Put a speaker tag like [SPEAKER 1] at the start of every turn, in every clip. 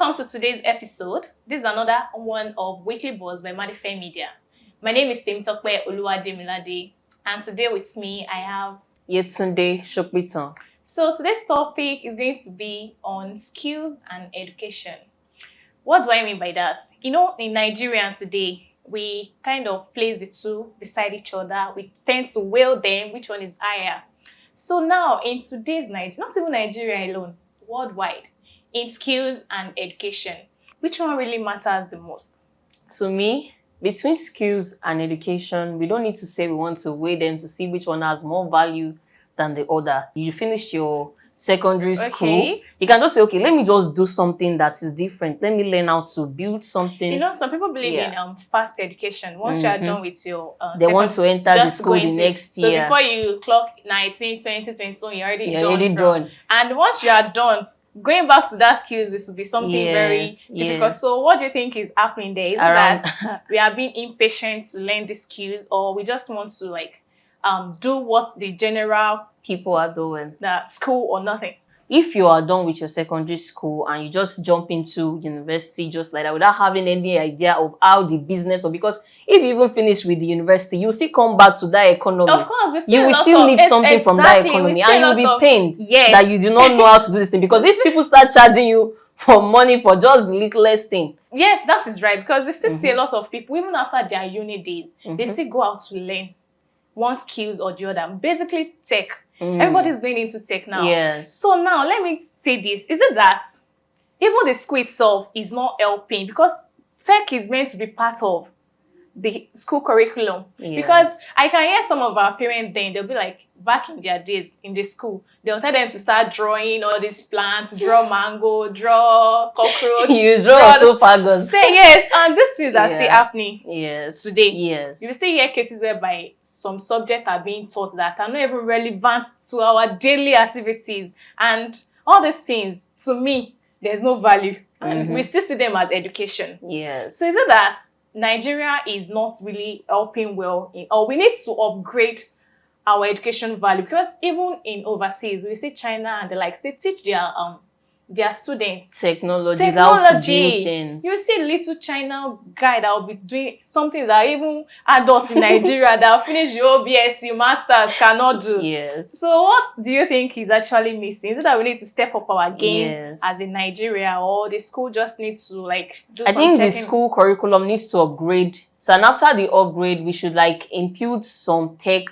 [SPEAKER 1] welcome to today's episode. This is another one of Weekly Buzz by Madife Media. My name is Temitope Oluwademilade, and today with me I have
[SPEAKER 2] Yetunde Shokbiton.
[SPEAKER 1] So today's topic is going to be on skills and education. What do I mean by that? You know, in Nigeria today, we kind of place the two beside each other. We tend to weigh them, which one is higher. So now, in today's Nigeria, not even Nigeria alone, worldwide, in skills and education, which one really matters the most?
[SPEAKER 2] To me, between skills and education, we don't need to say we want to weigh them to see which one has more value than the other. You finished your secondary school, you can just say, okay, let me just do something that is different. Let me learn how to build something.
[SPEAKER 1] You know, some people believe in fast education. Once you are done with your
[SPEAKER 2] they want to enter the school the next year.
[SPEAKER 1] So before you clock 19, 20, 21, you're
[SPEAKER 2] already done.
[SPEAKER 1] And once you are done, going back to that skills, this will be something very difficult. So what do you think is happening there? Is it that we are being impatient to learn the skills, or we just want to do what the general
[SPEAKER 2] people are doing,
[SPEAKER 1] that school or nothing?
[SPEAKER 2] If you are done with your secondary school and you just jump into university just like that without having any idea of how the business, or because if you even finish with the university, you still come back to that economy.
[SPEAKER 1] Of course,
[SPEAKER 2] you will still need something from that economy, and you'll be pained that you do not know how to do this thing. Because if people start charging you for money for just the littlest thing.
[SPEAKER 1] Yes, that is right. Because we still see a lot of people, even after their uni days, they still go out to learn one skills or the other. Basically, tech. Everybody's going into tech now.
[SPEAKER 2] Yes.
[SPEAKER 1] So now, let me say this. Is it that even the school itself is not helping? Because tech is meant to be part of the school curriculum.
[SPEAKER 2] Yes.
[SPEAKER 1] Because I can hear some of our parents then, they'll be like, back in their days in the school, they'll tell them to start drawing all these plants, draw mango, draw cockroach.
[SPEAKER 2] You draw esophagus.
[SPEAKER 1] Say yes, and these things are still happening today.
[SPEAKER 2] Yes.
[SPEAKER 1] You will still hear cases whereby some subjects are being taught that are not even relevant to our daily activities. And all these things, to me, there's no value. And we still see them as education.
[SPEAKER 2] Yes.
[SPEAKER 1] So is it that Nigeria is not really helping well, or we need to upgrade our education value? Because even in overseas, we see China and the likes, they teach their students
[SPEAKER 2] technology, how to build things.
[SPEAKER 1] You see a little China guy that will be doing something that even adults in Nigeria that finish your BSc masters cannot do.
[SPEAKER 2] Yes.
[SPEAKER 1] So what do you think is actually missing? Is it that we need to step up our game as in Nigeria, or the school just needs to do
[SPEAKER 2] I think the school curriculum needs to upgrade. So and after the upgrade, we should impute some tech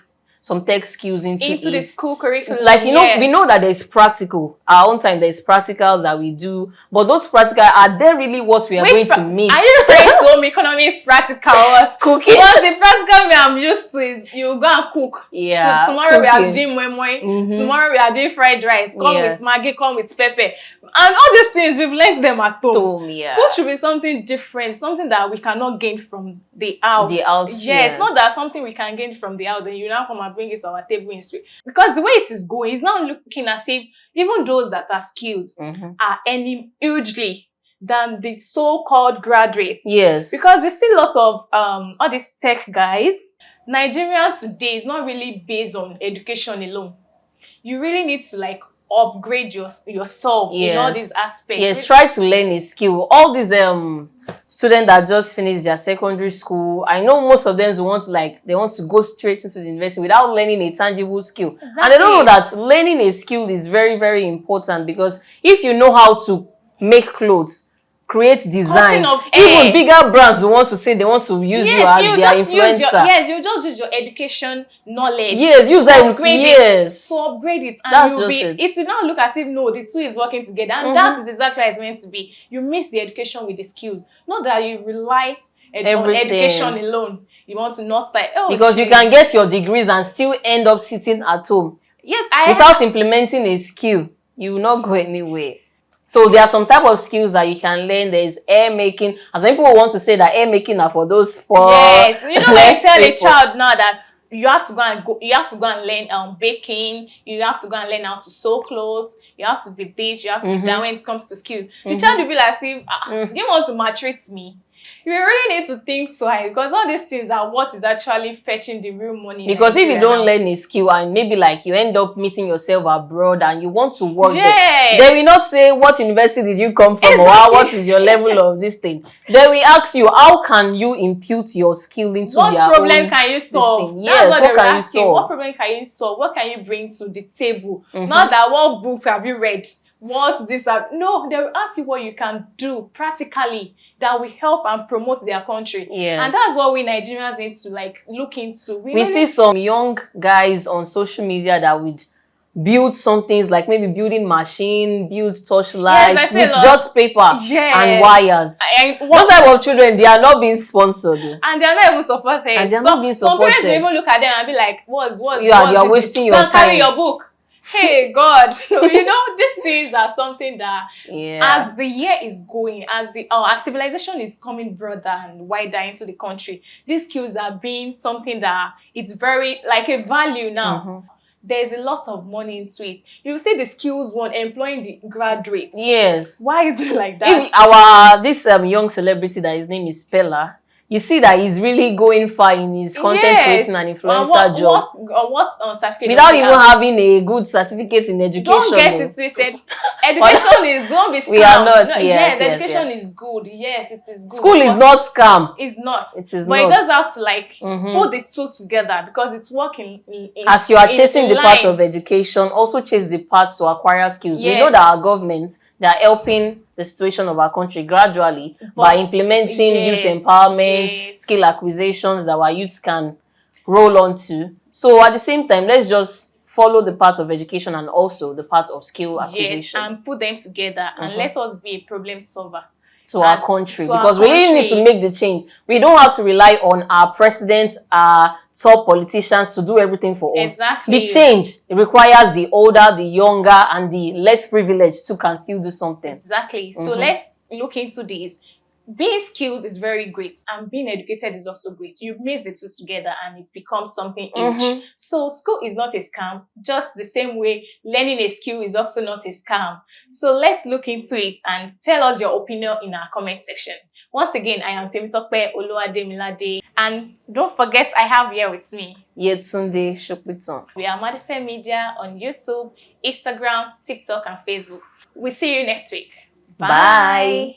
[SPEAKER 2] skills into
[SPEAKER 1] the school curriculum.
[SPEAKER 2] You know, we know that there's practical. Our own time, there's practicals that we do. But those practicals, are they really what we are going to meet?
[SPEAKER 1] Are you referring to home economics practical?
[SPEAKER 2] Cooking.
[SPEAKER 1] What the practical me I'm used to is you go and cook.
[SPEAKER 2] Yeah.
[SPEAKER 1] So tomorrow we are doing moi. Tomorrow we are doing fried rice. Come with Maggi, come with pepper. And all these things, we've learned them at home. School should be something different, something that we cannot gain from the house. Yes, not that something we can gain from the house and you now come and bring it to our table in street. Because the way it is going, it's now looking as if even those that are skilled are earning hugely than the so-called graduates.
[SPEAKER 2] Yes.
[SPEAKER 1] Because we see lots of all these tech guys. Nigeria today is not really based on education alone. You really need to upgrade yourself in all these aspects.
[SPEAKER 2] Yes, try to learn a skill. All these students that just finished their secondary school, I know most of them want to go straight into the university without learning a tangible skill.
[SPEAKER 1] Exactly.
[SPEAKER 2] And they don't know that learning a skill is very, very important, because if you know how to make clothes, create designs, even bigger brands will want to say they want to use you as their influencer.
[SPEAKER 1] You just use your education knowledge.
[SPEAKER 2] Yes, use that.
[SPEAKER 1] Upgrade it. And it will not look as if the two is working together. And that is exactly how it's meant to be. You mix the education with the skills. Not that you rely on education alone. You want to not
[SPEAKER 2] because you can get your degrees and still end up sitting at home.
[SPEAKER 1] Yes,
[SPEAKER 2] without implementing a skill, you will not go anywhere. So there are some type of skills that you can learn. There's hair making. And some people want to say that hair making are for those poor.
[SPEAKER 1] Yes, you know, when you tell a child now that you have to go and learn baking, you have to go and learn how to sew clothes, you have to be this, you have to be that when it comes to skills. The child will be like, see, do you want to maltreat me? You really need to think twice because all these things are what is actually fetching the real money.
[SPEAKER 2] Because if you don't learn a skill and maybe like you end up meeting yourself abroad and you want to work there, they will not say what university did you come from or what is your level of this thing. They will ask you how can you impute your skill into
[SPEAKER 1] what
[SPEAKER 2] their
[SPEAKER 1] problem
[SPEAKER 2] own
[SPEAKER 1] can you solve?
[SPEAKER 2] Yes,
[SPEAKER 1] that's
[SPEAKER 2] what can you solve?
[SPEAKER 1] What problem can you solve? What can you bring to the table? Not that what books have you read? What's this? No, they will ask you what you can do practically that will help and promote their country.
[SPEAKER 2] Yes.
[SPEAKER 1] And that's what we Nigerians need to like look into.
[SPEAKER 2] We see some young guys on social media that would build some things like maybe building machine, build torchlights with just paper and wires. Those type of children, they are not being sponsored.
[SPEAKER 1] And they are not even supported.
[SPEAKER 2] And they are not being supported.
[SPEAKER 1] Some parents will even look at them and be like,
[SPEAKER 2] you are wasting your time.
[SPEAKER 1] Carry your book. Hey God, these things are something that as the year is going, as civilization is coming broader and wider into the country, these skills are being something that it's very like a value now. There's a lot of money into it. You will see the skills one employing the graduates.
[SPEAKER 2] Yes.
[SPEAKER 1] Why is it like that?
[SPEAKER 2] If this young celebrity that his name is Pella, you see that he's really going far in his content creating and influencer job.
[SPEAKER 1] What certificate?
[SPEAKER 2] Without even having a good certificate in education.
[SPEAKER 1] Don't get it twisted. Education is going to be scam.
[SPEAKER 2] We are not.
[SPEAKER 1] No,
[SPEAKER 2] yes,
[SPEAKER 1] education is good. Yes, it is good.
[SPEAKER 2] School is not scam.
[SPEAKER 1] It's not.
[SPEAKER 2] It is
[SPEAKER 1] but
[SPEAKER 2] not.
[SPEAKER 1] But it does have to like put the two together because it's working.
[SPEAKER 2] As you are chasing the part of education, also chase the parts to acquire skills. Yes. We know that our government, they are helping the situation of our country gradually by implementing youth empowerment, skill acquisitions that our youths can roll onto. So at the same time, let's just follow the part of education and also the part of skill acquisition.
[SPEAKER 1] Yes, and put them together and let us be a problem solver.
[SPEAKER 2] To our country, because we really need to make the change. We don't have to rely on our president, our top politicians to do everything for us.
[SPEAKER 1] Exactly.
[SPEAKER 2] The change requires the older, the younger, and the less privileged to can still do something.
[SPEAKER 1] Exactly. So let's look into this. Being skilled is very great and being educated is also great. You mix the two together and it becomes something huge. So school is not a scam, just the same way learning a skill is also not a scam. So let's look into it and tell us your opinion in our comment section. Once again, I am Temitope Oluwademilade, and don't forget I have here with me
[SPEAKER 2] Yetunde Shokwiton.
[SPEAKER 1] We are Madife Media on YouTube, Instagram, TikTok and Facebook. We'll see you next week. Bye.